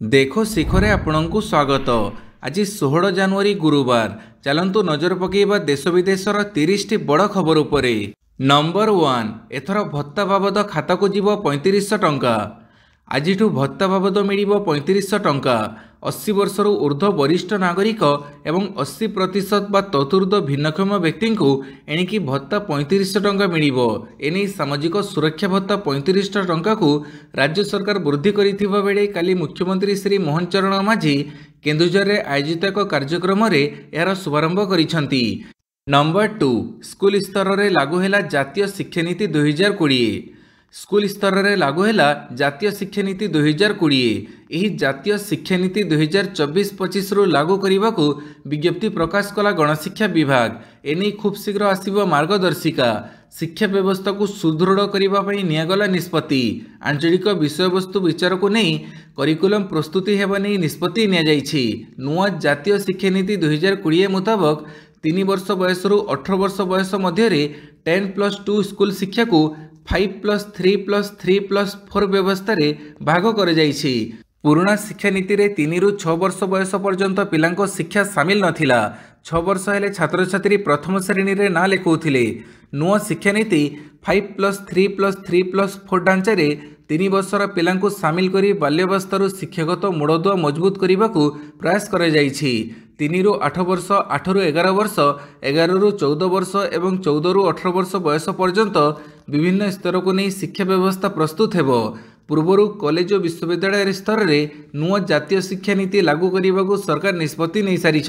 देखो शिखरे आपणଙ୍କୁ स्वागत। आज 16 जनवरी गुरुवार। चलंतु नजर पकेइबा देश विदेशर 30टी बड़ खबर उपरे। नंबर 1, एथर भत्ता बाबद खाता को जीव 3500 टंका। आज भत्ता बाबद मिल 3500 टंका। 80 वर्षर ऊर्ध्व वरिष्ठ नागरिक एवं 80% बा ततुर्ध भिन्नक्षम व्यक्ति को एणिकी भत्ता 3500 टंका मिल। एने सामाजिक सुरक्षा भत्ता 3500 टंका को राज्य सरकार वृद्धि करिथिबा बेले काली मुख्यमंत्री श्री मोहन चरण माझी केन्दुझर रे आयोजित एक कार्यक्रम रे यार शुभारंभ करिसंती। नंबर 2, स्कूल स्तर रे लागू हैला जातीय शिक्षा नीति 2020। स्कूल स्तर रे लागू हैला जातीय शिक्षा नीति 2020। यही जातीय शिक्षा नीति 2024-25 रु लागू करने को विज्ञप्ति प्रकाश कला गणशिक्षा विभाग। एने खूब शीघ्र आसिबो मार्गदर्शिका। शिक्षा व्यवस्था को सुदृढ़ करने नियागला निष्पत्ति। आंचलिक विषय वस्तु विचार को नहीं करिकुलम प्रस्तुति हेबा नहीं निष्पत्ति निया जाइछि। नुआ जातीय शिक्षा नीति 2020 मुताबक 3 वर्ष बयस रु 18 वर्ष बयस मध्य 10+2 स्कूल शिक्षा को 5+3+3+4 व्यवस्था रे भाग कर जाइछि। पुराना शिक्षा नीति रे 3 रु 6 वर्ष बयस पर्यंत पिलांको शिक्षा सामिल नथिला। 6 वर्ष हेले छात्र छात्री प्रथम श्रेणी रे ना लेखौथिले। नुआ शिक्षा नीति 5+3+3+4 ढांचा रे 3 वर्षर पिलांको सामिल करी बाल्यावस्थारू शिक्षागत मूलदुआ मजबूत करने को प्रयास कर जाइछि। 3 रु 8 वर्ष, 8 रु 11 वर्ष, 11 रु 14 वर्ष एवं 14 रु 18 वर्ष बयस पर्यंत विभिन्न स्तर को नहीं शिक्षा व्यवस्था प्रस्तुत हेबो। पूर्वर कॉलेज और विश्वविद्यालय स्तर में नुआ जातीय शिक्षा नीति लागू करने को सरकार निष्पत्ति नहीं सारी।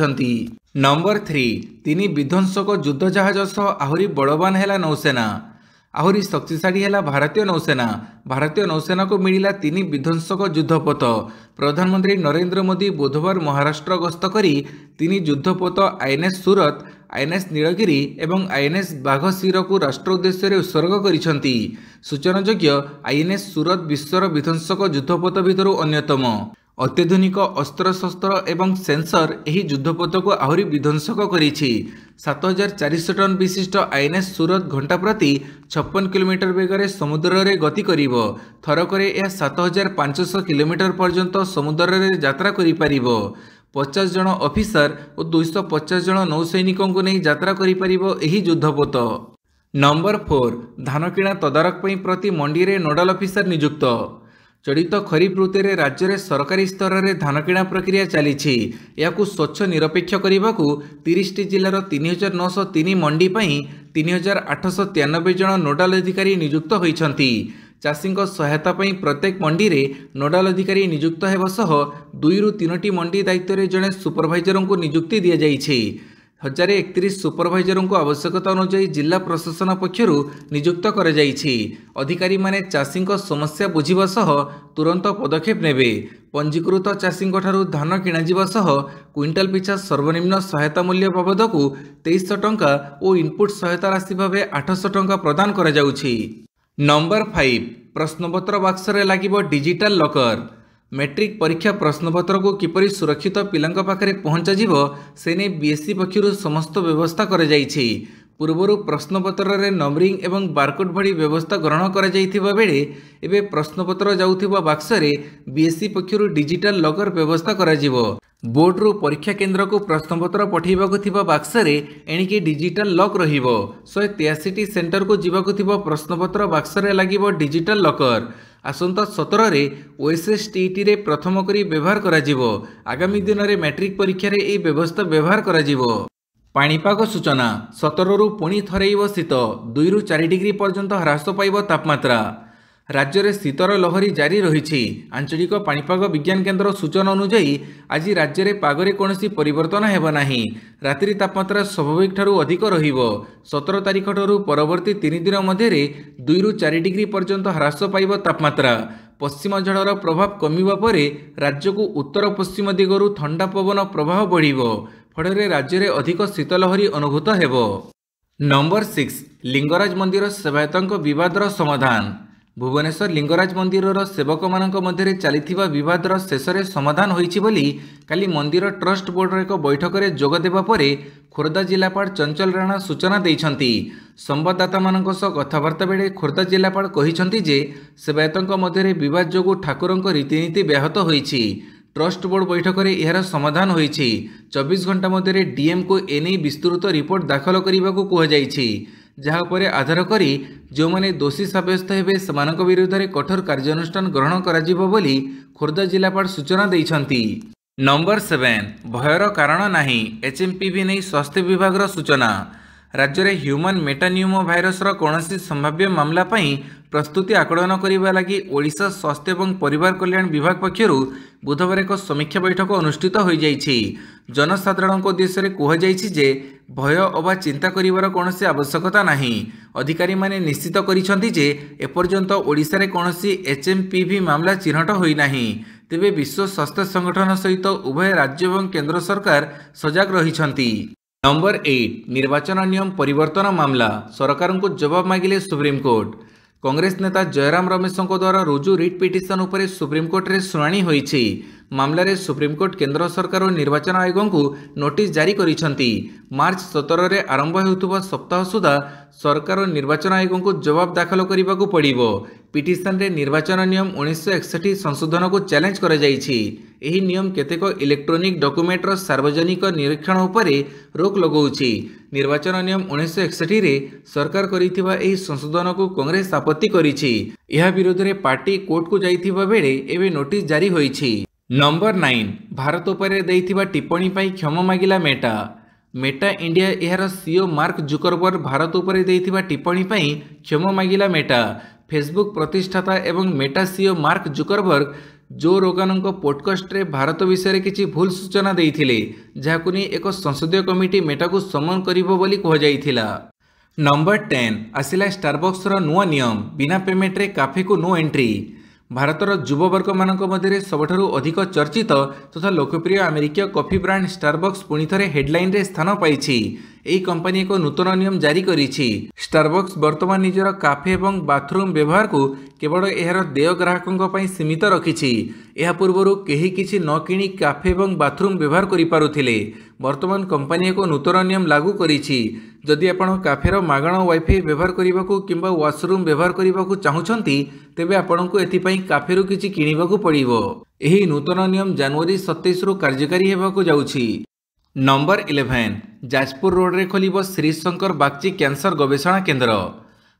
नंबर 3, 3 विध्वंसक युद्ध जहाज सह आहुरी बलवान है नौसेना। आहुरी शक्तिशाली है भारतीय नौसेना। भारतीय नौसेना को मिला 3 विध्वंसक युद्धपोत। प्रधानमंत्री नरेंद्र मोदी बुधवार महाराष्ट्र गस्त करी 3 युद्धपोत आईएनएस सूरत, आईएनएस नीलगिरी एवं आईएनएस बाघशीर को राष्ट्र उद्देश्य उत्सर्ग करिसंती। सूचनायोग्य आईएनएस सूरत विश्वर विध्वंसक युद्धपोत भितर अन्यतम। अत्याधुनिक अस्त्रशस्त्र एवं सेंसर यही युद्धपोत को आहरी विध्वंसक करिछि। 7400 टन विशिष्ट आईएनएस सूरत घंटा प्रति 56 किलोमीटर बेगर समुद्र रे गति करिवो। थरकरे यह 7500 किलोमीटर पर्यंत समुद्र रे यात्रा करि परिवो। 50 जन ऑफिसर और 250 जन नौसैनिकों को नहीं यात्रा करि परिवो एही युद्धपोत। नंबर 4, धान किणा तदारक पई प्रति मंडी रे नोडल ऑफिसर नियुक्त। चलित खरीफ ऋतु में राज्य में सरकारी स्तर में धान किणा प्रक्रिया चली। या स्वच्छ निरपेक्ष करने को 30टी जिलार 3903 मंडी पर 3893 जन नोडाल अधिकारी नियुक्त होती। चाषी सहायता पई प्रत्येक मंडी रे नोडाल अधिकारी नियुक्त हेबा सह 2 रु 3टी मंडी दायित्व रे जड़े सुपरभाइजर को नियुक्ति दि जाइछि। 1031 सुपरभाइजर को आवश्यकता अनुसार जिला प्रशासन पक्षर नियुक्त कर जाइछि। अधिकारी माने चाषी समस्या बुझिबा सह तुरंत पदक्षेप नेबे। पंजीकृत चाषी धान किणाजिबा सह क्विंटाल पिछा सर्वनिम्न सहायता मूल्य बाबद को 2300 टंका और इनपुट सहायता राशि भाव 800 टंका प्रदान करा जाउछि। नंबर 5, प्रश्नपत्र बक्स रे लागिबो डिजिटल लॉकर। मैट्रिक परीक्षा प्रश्नपत्र को किपरि सुरक्षित पिलांक पाखरे पहुंचा जिवो सेने बीएससी पक्षरु समस्त व्यवस्था कर जाइछि। पूर्वर प्रश्नपत्र रे नंबरिंग एवं बारकोड भली व्यवस्था ग्रहण कर जाइथिबा बेले एबे प्रश्नपत्र जाउथिबा बक्स रे बीएससी पक्षरु डिजिटल लॉकर व्यवस्था करा जिवो। बोर्ड रु परीक्षा केंद्र को प्रश्नपत्र पठेबाकु थिबा बक्स रे एणिकी डिजिटल लॉक रहिबो। 183 सेंटर को जीवाकु थिबा प्रश्नपत्र बक्स रे लागिबो डिजिटल लॉकर। आसंता 17 रे ओएसएसटीटी रे प्रथम करी व्यवहार करा जिवो। आगामी दिन रे मैट्रिक परीक्षा रे एई व्यवस्था व्यवहार करा जिवो। पाणीपाग सूचना 17 रु पुणी थरैब शीत 2 रु 4 डिग्री पर्यंत ह्रास पाइब तापमात्रा। राज्य में शीतर लहरी जारी रही। आंचलिक पाणीपाग विज्ञान केन्द्र सूचना अनुसार आज राज्य में पागरे कौन परिवर्तन हेबा नाही। रात्रि तापमात्रा स्वाभाविक ठारू अधिक रहिबो। 17 तारिख ठारू परवर्ती 3 दिन मध्य 2 रु 4 डिग्री पर्यंत ह्रास पाइब तापमात्रा। पश्चिम झड़र प्रभाव कमिबा परे राज्य को उत्तर पश्चिम दिगरु ठंडा पवन प्रवाह बढ़िबो। फଳରେ राज्य में अधिक शीतलहरी अनुभूत हेबो। नंबर 6, लिंगराज मंदिर सेवायतंक विवादर समाधान। भुवनेश्वर लिंगराज मंदिर सेवक मानक मध्य चली विवादर शेष में समाधान होइछि बोली काली मंदिर ट्रस्ट बोर्ड एक बैठक में जोगदेवा परे खोर्धा जिलापाल चंचल राणा सूचना देइछंती। संवाददाता मानक सह कथबार्ता बेले खोर्धा जिलापाल कहिछंती जे सेवायतंक मध्य विवाद जोगु ठाकुरंक रीतिनीति व्याहत होइछि। ट्रस्ट बोर्ड बैठक में यार समाधान होईछि। 24 घंटा मध्य डीएम को एने विस्तृत रिपोर्ट दाखल करने को कहुଯାଇଛି, जहाँ पर आधार करी जो माने दोषी साब्यस्त हेबे सेमानक विरुद्ध में कठोर कार्यानुष्ठान ग्रहण कराजिबो बोली खोर्धा जिलापाल सूचना दैछंती। नंबर 7 भयर कारण नाही, एचएमपीवी नहीं स्वास्थ्य विभाग सूचना। राज्य में ह्यूमन मेटान्यूमो भाइरस कौनसी संभाव्य मामला पई प्रस्तुति आकलन करने लगी ओडिशा स्वास्थ्य एवं परिवार कल्याण विभाग पक्षर बुधवार एक समीक्षा बैठक अनुष्ठित हो जाइछि। जनसाधारण उद्देश्य में कहुଯାଇଛି जे भय अबा चिंता करिवार कौनसी आवश्यकता नाही। अधिकारी माने निश्चित करिसंती जे एपर्यंत ओडिशा रे कौनसी एचएमपीवी मामला चिन्हट होई नाही। तेबे विश्व स्वास्थ्य संगठन सहित उभय राज्य एवं केंद्र सरकार सजग रहिछंती। नंबर 8 निर्वाचन नियम परिवर्तन मामला, सरकार को जवाब मागिले सुप्रीमकोर्ट। कांग्रेस नेता जयराम रमेशों द्वारा रुजु रिट पिटिशन उपर सुप्रीमकोर्ट रे शुणाणी होईछि। मामलें सुप्रीमकोर्ट केंद्र सरकार और निर्वाचन आयोग को नोटिस जारी करिसंती। मार्च 17 रे आरंभ होउथुबा सप्ताह सुधा सरकार और निर्वाचन आयोग को जवाब दाखल करने को पड़िबो। पिटिशन रे निर्वाचन नियम 1961 संशोधन को चैलेंज करा जाइछि। एही नियम केतेक इलेक्ट्रोनिक डॉक्यूमेंटर सार्वजनिक निरीक्षण उपरे रोक लगाउछि। निर्वाचन नियम 1961 रे सरकार करिथिबा एही संशोधन को कांग्रेस आपत्ति करिछि। यह विरोध रे पार्टी कोर्ट को जाइथिबा बेले एबे नोटिस जारी होईछि। नंबर 9 भारत उपर देइथिबा टिप्पणी पाई क्षमा मागिला मेटा। मेटा इंडिया यार सीईओ मार्क जुकरबर्ग भारत उपर देइथिबा टिप्पणी पाई क्षमा मागिला मेटा। फेसबुक प्रतिष्ठाता एवं मेटा सीईओ मार्क जुकरबर्ग जो रोगान पॉडकास्ट रे भारत विषय किसी भूल सूचना देइथिले, जाहाकु नै एक संसदीय कमिटी मेटा को समन करिबो बोली कहुजाइथिला। नंबर 10 आसिला स्टारबक्स रो नुआ नियम, बिना पेमेंट रे काफे को नो एंट्री। भारतर युववर्ग मानक मध्य सबठारु अधिक चर्चित तथा लोकप्रिय अमेरिकीय कॉफी ब्रांड स्टारबक्स पुणी थे हेडलाइन रे स्थान पाइछि। एही कंपनी एक नूतन नियम जारी करिछि। स्टारबक्स वर्तमान निजर काफे एवं बाथरूम व्यवहार को केवल एहार देय ग्राहकों पर सीमित रखिछि। यह पूर्व केही किछि न किणी काफे एवं बाथरूम व्यवहार करि पारुथिले। वर्तमान कंपनी एक नूतन नियम लागू करिछि। जदि आपण काफेर मागणा वाईफाई व्यवहार करने को किंबा वाशरूम व्यवहार करने को चाहूछंती तेबे आपणको एथिपाई काफेरु किछि किनिबाकू पड़िबो। एही नूतन नियम जनवरी 27 रु कार्यकारी हेबाकू जाउछि। नंबर 11 जाजपुर रोड रे खोलिबो श्रीशंकर बागची कैंसर गवेषणा केन्द्र।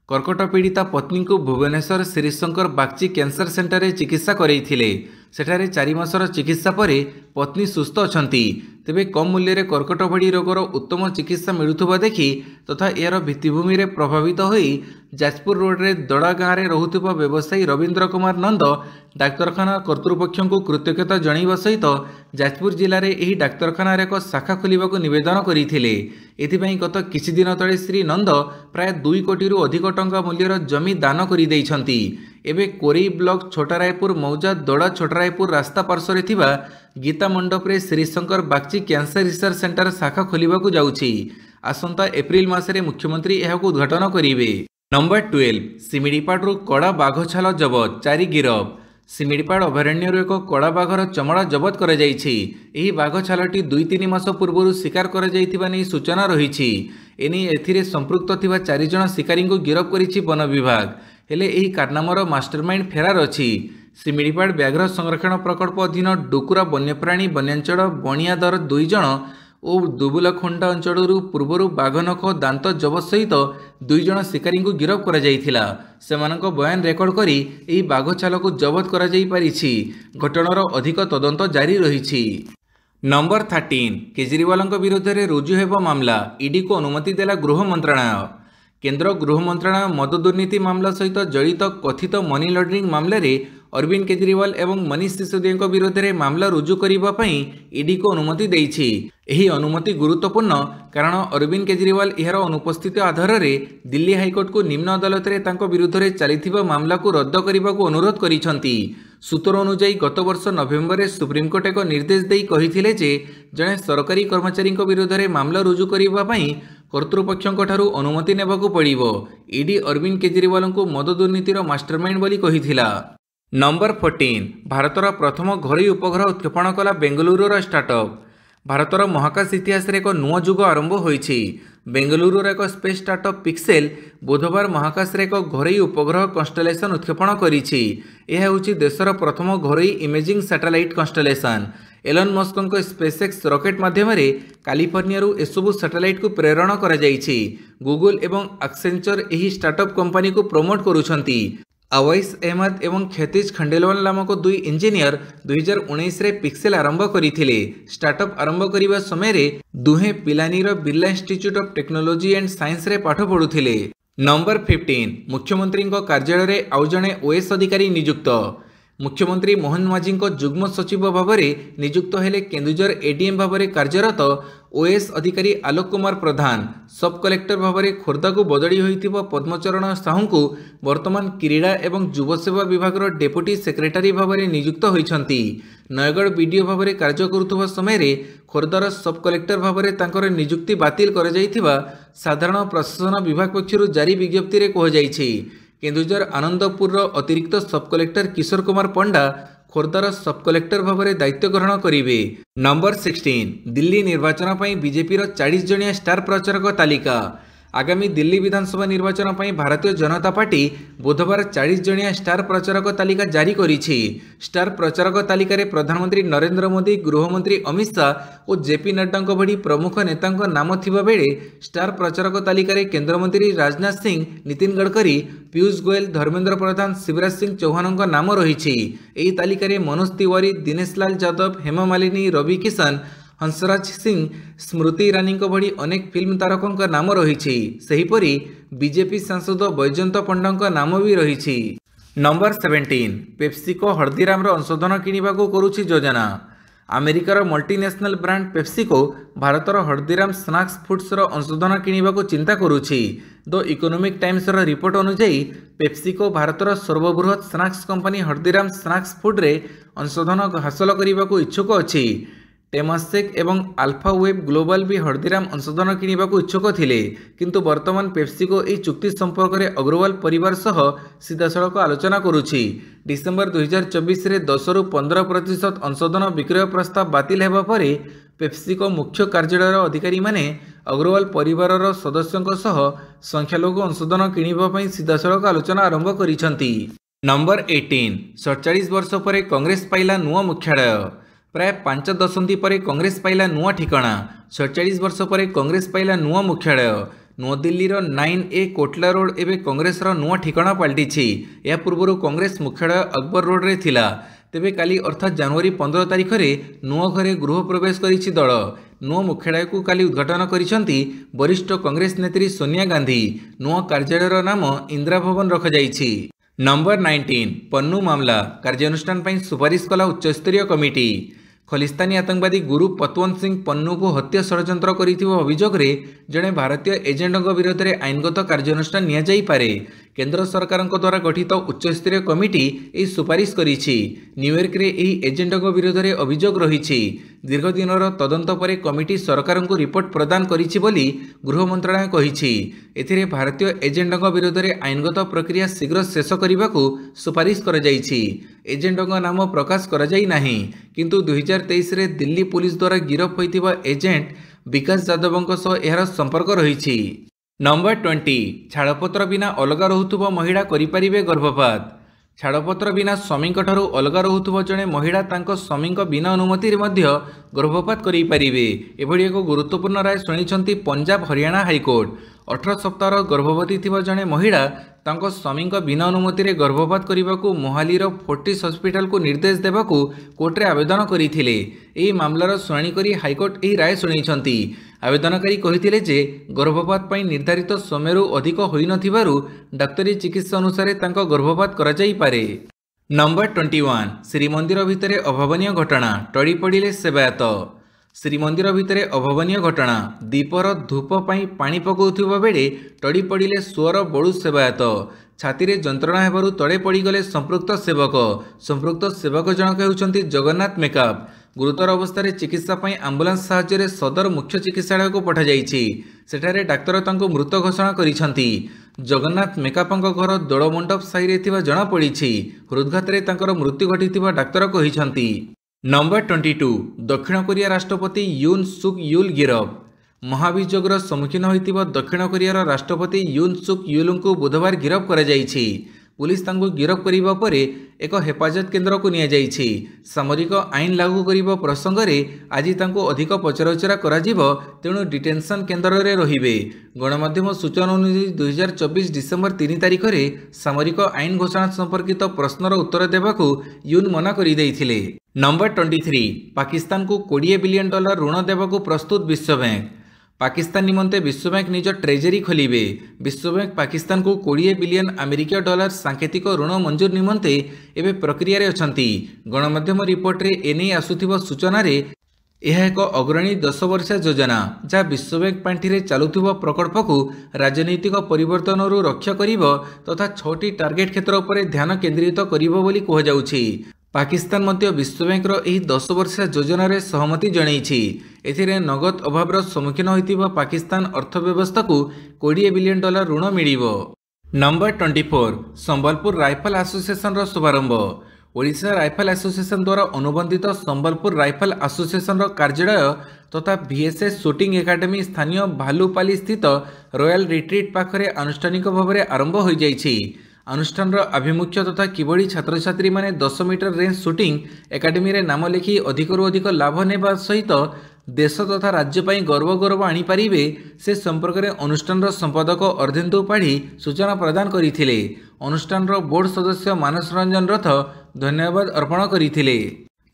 कर्कट पीड़िता पत्नी को भुवनेश्वर श्रीशंकर बागची कैंसर सेंटर रे चिकित्सा करैथिले। सेठारे 4 मासर चिकित्सा परे पत्नी सुस्थ अछंती। तेबे कम मूल्य रे कर्कट भड़ी रोगर उत्तम चिकित्सा मिलुथुबा देखि तथा यार भित्तिभूमि रे प्रभावित होई जाजपुर रोड रे दड़ा गाँव में रहुथुबा व्यवसायी रवींद्र कुमार नंद डाक्तरखाना कर्तृपक्ष को कृतज्ञता जणाइबा सहित जाजपुर जिले में यह डाक्तरखाना एक शाखा खोलिबाकू निवेदन करथिले। एथिपाई गत किछि दिन तले श्री नंद प्राय 2 कोटी अधिक टंका मूल्यर जमी दान करि दैछंती। एबे कोरेई ब्लॉक छोटा रायपुर मौजा दड़ा छोटा रायपुर रास्ता पार्श्व थिबा गीता मंडप रे Shrishankar Bagchi cancer research centre शाखा खोलिबाकू जाउछि। आसंता एप्रिल मासरे मुख्यमंत्री एहाकू उद्घाटन करिवे। नंबर 12 सिमिडीपाड़ू कड़ा बाघ छाल जबत, 4 गिरफ। सिमिडीपाड़ अभयारण्य एक कड़ा बाघर चमड़ा जबत कर बाघ छालटी 2-3 मास पूर्व शिकार कर सूचना रही। एने एथिरे संपृक्त थिबा 4 जण शिकारी को गिरफ करिछि वन विभाग। हेले एही कारनामार मास्टरमाइंड फेरार अछि। सिमिडीपाड़ व्याघ्र संरक्षण प्रकल्प अधीन डुकुरा वन्यप्राणी वन्यांचल बणियादर 2 जण और दुबुलखंडा अंचल पूर्वर बाघनख दांत जबत सहित 2 जण शिकारी को गिरफ करा जाइथिला। सेमानक बयान रेकर्ड करी एही बाघ छाल को जबत करा जाई पारिछि। घटनार अधिक तदंत जारी रहिछि। नंबर 13 केजरीवाल विरोध में रुजु हेब मामला, ईडी को अनुमति देला गृह मंत्रालय। केंद्र गृह मंत्रालय मद दुर्नीति मामला सहित जड़ित कथित मनी लॉन्ड्रिंग मामलें अरविंद केजरीवाल एवं मनीष सिसोदिया विरोध में मामला रुजु करने ईडी को अनुमति देइछि। एही अनुमति गुरुत्वपूर्ण कारण अरविंद केजरीवाल यार अनुपस्थित आधार में दिल्ली हाईकोर्ट को निम्न अदालत में तांको विरुद्ध में चलिथिबा मामला को रद्द करने को अनुरोध करिसंती। सूत्र अनुसार गत वर्ष नवेम्बर में सुप्रीमकोर्ट एक निर्देश देई कहिथिले जे जड़े सरकारी कर्मचारी विरुद्ध में मामला रुजु करने कर्तृपक्षों ठारू अनुमति नेबाकू पड़िबो। ईडी अरविंद केजरीवाल को मद दुर्नीतिर मास्टरमाइंड बोली कहिथिला। नंबर 14 भारतर प्रथम घरोई उपग्रह उत्क्षेपण कला बेंगलुरुर स्टार्टअप। भारतर महाकाश इतिहास एक नुआ जुग आरंभ होइछि। बेंगलुरुर एक स्पेस स्टार्टअप पिक्सेल बुधवार महाकाश रे एक घरोई उपग्रह कन्स्टेलेशन उत्क्षेपण करिछि। यह होछि देशर प्रथम घरोई imaging satellite constellation. Elon Musk SpaceX rocket माध्यम कैलिफोर्निया एसबू सैटेलाइट को प्रेरण करा जाइछि। गूगल एवं एक्सेंचर एही स्टार्टअप कंपनी को प्रमोट करुछंती। अवैस अहमद एवं क्षितिज खंडेलवाल नामक दुई इंजीनियर 2019 रे पिक्सेल आरंभ करथिले। स्टार्टअप आरंभ करिबा समय रे दुहे पिलानीर Birla institute of technology and science रे पाठ पढुथिले। नंबर 15 मुख्यमंत्री कार्यालय रे आउ जणे ओएस अधिकारी नियुक्त। मुख्यमंत्री मोहन माझी जुग्म सचिव भाव में नियुक्त हेले केन्दुझर एडीएम भाव में कार्यरत ओएस अधिकारी आलोक कुमार प्रधान। सब कलेक्टर भाव में खोर्धा को बदली होइथिबा पद्मचरण साहू को वर्तमान क्रीड़ा एवं युव सेवा विभाग डेपुटी सेक्रेटारी भाव में नियुक्त होइछंती। नयगढ़ बीडीओ भाव में कार्य करुवा समय खोर्धार सब कलेक्टर भाव में तांकर नियुक्ति बातिल कर जाइथिबा साधारण प्रशासन विभाग पक्षरु जारी विज्ञप्ति रे कहुଯାଇଛି। केन्दुझर आनंदपुर अतिरिक्त सब कलेक्टर किशोर कुमार पंडा खोर्धार सब कलेक्टर भाव में दायित्व ग्रहण करेंगे। नंबर 16 दिल्ली निर्वाचन पर बीजेपी 40 जणिया स्टार प्रचारक तालिका। आगामी दिल्ली विधानसभा निर्वाचन पर भारतीय जनता पार्टी बुधवार 40 जणिया स्टार प्रचारक तालिका जारी करिछि। स्टार प्रचारक तालिका रे प्रधानमंत्री नरेंद्र मोदी, गृहमंत्री अमित शाह और जेपी नड्डा भली प्रमुख नेता नाम थिबा बेले स्टार प्रचारक तालिका रे केंद्रमंत्री राजनाथ सिंह, नितिन गडकरी, पीयूष गोयल, धर्मेंद्र प्रधान, शिवराज सिंह चौहान नाम रही। एही तालिका रे मनोज तिवारी, दिनेश लाल यादव, हेमा मालिनी, रवि किशन, हंसराज सिंह, स्मृति ईरानी भली अनेक फिल्म तारकों नाम रही। सेहीपरि बीजेपी सांसद बैजयंत पंडा नाम भी रही। नंबर 17 पेप्सिको हल्दीराम अंशोधन किणवा करुछि योजना। अमेरिकार मल्टीनेशनल ब्रांड पेप्सिको भारतर हल्दीराम स्नैक्स फूड्स अंशोधन किणवा चिंता करुछि। द इकोनॉमिक टाइम्स रिपोर्ट अनुसार पेप्सिको भारतर सर्वबृहत snacks company Haldiram snacks food रे अंशोधन हासिल करने को इच्छुक अच्छी। टेमासेक एवं अल्फा वेब ग्लोबल भी हल्दीराम अंशोधन किणवा इच्छुक थिले, किंतु वर्तमान पेप्सिको यह चुक्ति संपर्क में अग्रवाल परिवार सह सीधासलख आलोचना करुछि। डिसेम्बर 2024 रे 10 ରୁ 15% अंशोधन विक्रय प्रस्ताव बातिल हेबा परे पेप्सिको मुख्य कार्यालय अधिकारी माने अग्रवाल परिवार सदस्यों सह संख्यालघु अंशोधन किणवा पई सीधासलख आलोचना आरंभ करिसंती। नंबर 18 47 वर्ष पर कांग्रेस पाइला नुआ मुख्यालय। प्राय 5 दशंधि पर कांग्रेस पाइला नुआ ठिकाना। 47 वर्ष पर कांग्रेस पाइला नुआ मुख्यालय। नुआदिल्लीर 9A कोटला रोड एवं कांग्रेस नुआ ठिकाना पलटिछि। या पूर्व कांग्रेस मुख्यालय अकबर रोड रे थिला। तेबे काली अर्थात जनवरी 15 तारिख में नुआ घरे गृह प्रवेश करिछि दल। नुआ मुख्यालय को काली उद्घाटन करिसंती वरिष्ठ कांग्रेस नेत्री सोनिया गांधी। नुआ कार्यालयर नाम इंदिरा भवन रखाଯାଇଛି। नंबर 19 पन्नू मामला कार्यानुष्ठान पर सुपारिश कला उच्चस्तरीय कमिटी। खलिस्तानी आतंकवादी गुरु पतवंत सिंह पन्नू को हत्या षड्यंत्र करिथिबा अभियोग रे जड़े भारतीय एजेंटों विरोध में आईनगत कार्यानुष्ठान निया जाई पारे। केंद्र सरकार द्वारा गठित उच्चस्तरीय कमिटी यह सुपारिश करिछि। न्यूयॉर्क रे यही एजेंटों विरोध में अभियोग रही। दीर्घ दिनर तदंत पर कमिटी सरकार को रिपोर्ट प्रदान करिछि बोली गृह मंत्रालय कहिछि। एथिरे भारतीय एजेंटों विरोध में आईनगत प्रक्रिया शीघ्र शेष करने को सुपारिश कर जाइछि। एजेंटों नाम प्रकाश कर जाई नाही, किंतु 2023 रे दिल्ली पुलिस द्वारा गिरफ होइतिबा एजेंट विकास यादवों सह यार संपर्क रही। नंबर 20 छाड़पत्र बिना अलगा रहुथुबा महिला करिपारिबे गर्भपात। छाड़पत्र बिना स्वामी ठारू अलगा रहुथुबा जड़े महिला तांको स्वामी बिना अनुमति मध्य गर्भपात करि पारिबे। एभली एक गुरुत्वपूर्ण राय शुणिछंती पंजाब हरियाणा हाईकोर्ट। 18 सप्ताह गर्भवती थिबा जड़े महिला तांको स्वामी बिना अनुमति रे गर्भपात करने को मोहालीर फोर्टिस हॉस्पिटल को निर्देश देवाकू कोर्टे आवेदन करथिले। एही मामलार शुणाणी करी हाईकोर्ट एही राय शुणाइछंती। आवेदनकारी कहिथिले जे गर्भपात पई निर्धारित समयरू अधिक होई नथिबारु डाक्तरी चिकित्सा अनुसार तांको गर्भपात करा जाई पारे। नंबर 21 श्रीमंदिर भितरे अभावनीय घटना टड़ी पड़िले सेवायत। श्रीमंदिर भितरे अभावनीय घटना दीपर धूप पाई पानी पकाउथिबा बेले टड़ी पड़िले सुअर बड़ू सेवायत। छाती रे जंत्रणा हेबारु तळे पड़ीगले संपृक्त सेवक। संपृक्त सेवक जनक हेउचंती जगन्नाथ मेकअप। गुरुतर अवस्था चिकित्सा पई आंबुलांस साहाय्य सदर मुख्य चिकित्सालय को पठा जाइछि। सेठारे डाक्तर तांको मृत घोषणा करिसंती। जगन्नाथ मेकअपଙ୍କ घर दोलमंडप साई रे थिबा जणा पड़िछि। हृदघात रे तांकर मृत्यु घटिथिबा डाक्तर कहिसंती। नंबर 22 दक्षिण कोरिया राष्ट्रपति यून सुक यूल गिरफ। महाभियोगर सम्मुखीन होइतिबा दक्षिण कोरियार राष्ट्रपति यून सुक यूलଙ୍କୁ बुधवार गिरफ କରାଯାଇଛି। पुलिस तांको गिरफ करिबा परे एक हेफाजत केन्द्र को निया जाइछि। सामरिक आईन लागू करिबा प्रसंग रे आज तांको अधिक पचराउचरा कराजिबो, तेणु डिटेंशन केन्द्र रे रहिबे। गणमाध्यम सूचना अनुसार 2024 डिसेम्बर 3 तारिख रे सामरिक आईन घोषणा संपर्कित प्रश्नर उत्तर देबाकू यून मना करि दैथिले। नंबर 23 पाकिस्तान को $20 बिलियन ऋण देबाकू प्रस्तुत विश्व बैंक। पाकिस्तान निमंते विश्व बैंक निज ट्रेजरी खोलिबे। विश्व बैंक पाकिस्तान को $20 बिलियन अमेरिकीय डॉलर सांकेतिक ऋण मंजूर निमंते एबे प्रक्रिया रे अछंती। गणमाध्यम रिपोर्ट रे एने आसुथिबा सूचना रे यह एक अग्रणी 10 वर्षा योजना जहाँ विश्व बैंक पांठि रे चालुथिबा प्रकल्प को राजनैतिक परिवर्तन रु रक्षा करिबो तथा 6टी टार्गेट क्षेत्र उपरे ध्यान केंद्रित करिबो बोली कहा जाउछि। पाकिस्तान मध्य विश्व बैंक एही 10 वर्षा योजना रे सहमति जणाइछि। एथिरे नगद अभाव सम्मुखीन होइतिबा पाकिस्तान अर्थव्यवस्था को $20 बिलियन ऋण मिलिबो। नंबर 24 संबलपुर राइफल एसोसिएशन रो शुभारंभ। ओडिशा राइफल एसोसिएशन द्वारा अनुबंधित संबलपुर राइफल एसोसिएशन रो कार्यालय तथा VSS शूटिंग एकेडमी स्थानीय भालुपाली स्थित रॉयल रिट्रीट पाखरे आनुष्ठानिक भाव में आरंभ हो जाइछि। अनुष्ठान आभिमुख्य तथा किभଳି छात्र छात्री माने 10 मीटर रेंज शूटिंग एकेडमी रे नाम लिखि अधिकरु अधिक लाभ नेबा सहित देश तथा राज्य ପାଇଁ गौरव आनी पारिबे से संपर्क में अनुष्ठान संपादक अर्धेन्दु पाढ़ी सूचना प्रदान करथिले। अनुष्ठान बोर्ड सदस्य मानस रंजन रथ धन्यवाद अर्पण करथिले।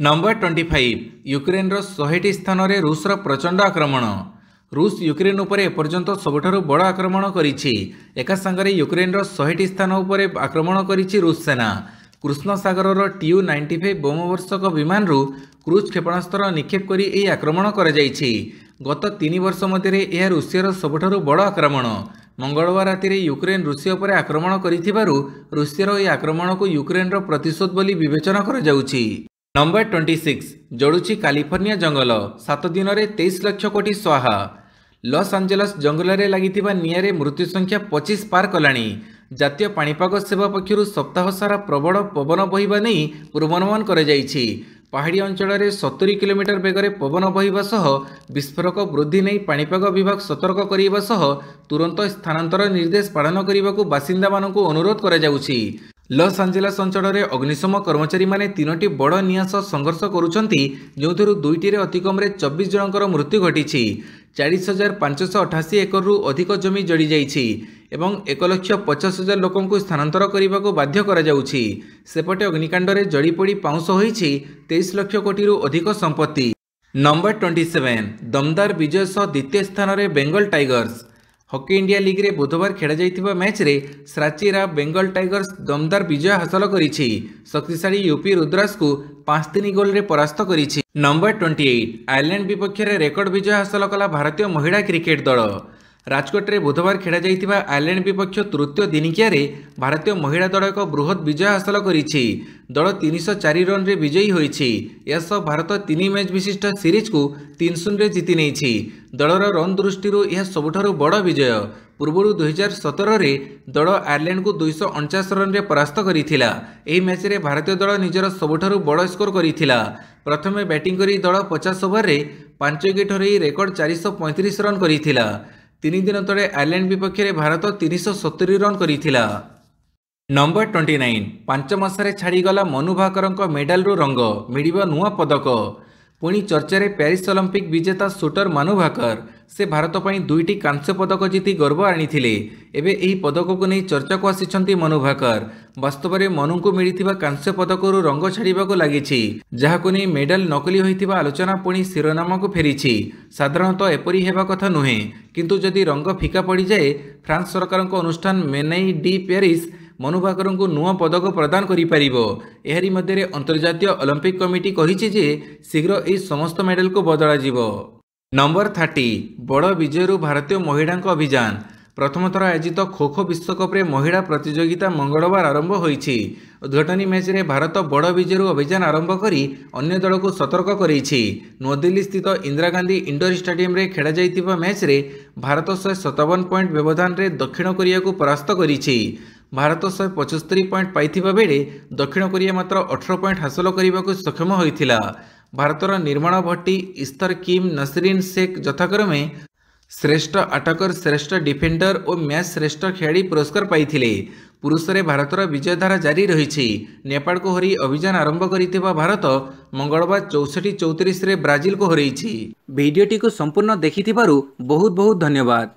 नंबर 25 यूक्रेन 100टी स्थान में रूस प्रचंड आक्रमण। रूस यूक्रेन उपर एपर्यंत सबुठारु बड़ आक्रमण करिछि। एका संगरे यूक्रेन 100टी स्थान उपर आक्रमण करिछि रूस सेना। कृष्ण सागर Tu-95 बोमवर्षक विमान क्रूज क्षेपणास्त्र निक्षेप करी एही आक्रमण करा जाइछि। गत 3 वर्ष मध्य यह रूसियार सबुठारु बड़ आक्रमण। मंगलवार राति रे यूक्रेन रूसिया उपर आक्रमण करिथिबारु रूसियार एही आक्रमण को यूक्रेन प्रतिशोध बोली विवेचना करा जाउछि। नंबर 26 जड़ुछि कैलिफोर्निया जंगल। 7 दिन में 23 लाख कोटी स्वाहा। लॉस एंजेलस जंगल में लगी निआरे मृत्यु संख्या 25 पार कलानी। जातीय पाणीपाग सेवा पक्षर सप्ताह सारा प्रबल पवन बहिबा नहीं पूर्वानुमान करा जाइछि। पहाड़ी अंचल में 70 किलोमीटर बेगर पवन बहिबा सह विस्फोरक वृद्धि नहीं पाणीपाग विभाग सतर्क करिबा सह तुरंत स्थानांतर निर्देश पालन करने को बासिंदा मानकु अनुरोध करा जाउछि। लॉस एंजेलस अंचल में अग्निशम कर्मचारी माने 3टी बड़ निआं सह संघर्ष करुछंती, जोंथिरु 2टी रे अतिकम 24 जनकर मृत्यु घटिछि। 40,588 एकड़ रु अधिक जमी जड़ी जाइछि एवं 1,50,000 लोकों को स्थानांतर करने को बाध्य करा जाउछि। सेपटे अग्निकांड रे जड़ी पड़ी पाउंस होइछि 23 लाख कोटी रु अधिक संपत्ति। नंबर 27 दमदार विजय सह द्वितीय स्थान में Bengal tigers. Hockey India league रे बुधवार खेला जाइतिबा मैच रे सराचीरा बेंगल टाइगर्स दमदार विजय हासिल करिछि। शक्तिशाली यूपी रुद्रास को 5-3 गोल रे परास्त करिछि। नंबर 28 आयरलैंड विपक्ष रे रेकर्ड विजय हासिल कला भारतीय महिला क्रिकेट दल। राजकोट रे बुधवार खेला जाइतिबा आयरलैंड विपक्ष तृतीय दिनिकिया रे भारतीय महिला दल एक बृहत विजय हासिल करिछि। दल 304 रन रे विजयी होइछि। यासह भारत 3 मैच विशिष्ट सीरीज को 3-0 रे जीति नेछि। दलर रन दृष्टि यह सबुठारु बड़ विजय। पूर्व 2017 रे दल आयरलैंड को 249 रन रे परास्त करिथिला। एही मैच रे भारतीय दल निजर सबुठारु बड़ स्कोर करिथिला। प्रथमे बैटिंग करी दल 50 ओवर रे 5 विकेट हरई रेकर्ड 435 रन करिथिला। 3 दिन तले आयरलैंड विपक्ष में भारत 370 रन करिथिला। नंबर 29 5 मासरे छाड़ीगला मनु भाकर मेडाल रंग मिलिबा नुआ पदक। पुणी चर्चारे प्यारिस ओलंपिक विजेता शूटर मनु भाकर से भारत पर 2टी कांस्य पदक जीति गर्व आनिथिले। एबे एही पदक को नहीं चर्चा को आसिछंती मनु भाकर। वास्तव में मनु को मिलिथिबा कांस्य पदक रंग छाड़ीबा को लागिछि, जहाको नहीं मेडल नकली होइथिबा आलोचना पुणी शिरोनाम को फेरिछि। साधारणतः एपरी हेबा कथा नुहे, किंतु जदि रंग फिका पड़ी जाए फ्रांस सरकार अनुष्ठान मेनाई डी पेरिस मनु भाकर को नुआ पदक प्रदान करिपारिबो। एहरी मध्य अंतर्जातीय ओलंपिक कमिटी कहिछि जे शीघ्र एही समस्त मेडल को बदला जिवो। नंबर 30 बड़ विजयरु भारतीय महिला अभियान। प्रथम थर आयोजित खो खो विश्वकप महिला प्रतियोगिता मंगलवार आरंभ होइछि। उद्घाटनी मैच रे भारत बड़ विजयरु अभियान आरंभ करी अन्य दल को सतर्क करैछि। नूदिल्ली स्थित इंदिरा गांधी इंडोर स्टेडियम रे खेला जाइतिबा मैच रे भारत 157 पॉइंट व्यवधान रे दक्षिण कोरिया को परास्त करिछि। भारत 175 पॉइंट पाइथिबा बेले दक्षिण कोरिया मात्र 18 पॉइंट हासिल करने को सक्षम होइथिला। भारतर निर्माण भट्टी, इस्तर किम, नसरीन शेख यथाक्रमे श्रेष्ठ आटकर श्रेष्ठ डिफेंडर और मैच श्रेष्ठ खेलाड़ी पुरस्कार पाइथिले। पुरुष में भारतर विजयधारा जारी रही। नेपाल को हरी अभियान आरंभ करिथिबा भारत मंगलवार 64-34 ब्राजिल को हरैछि। भिडियोटी को संपूर्ण देखिथिबारु बहुत बहुत धन्यवाद।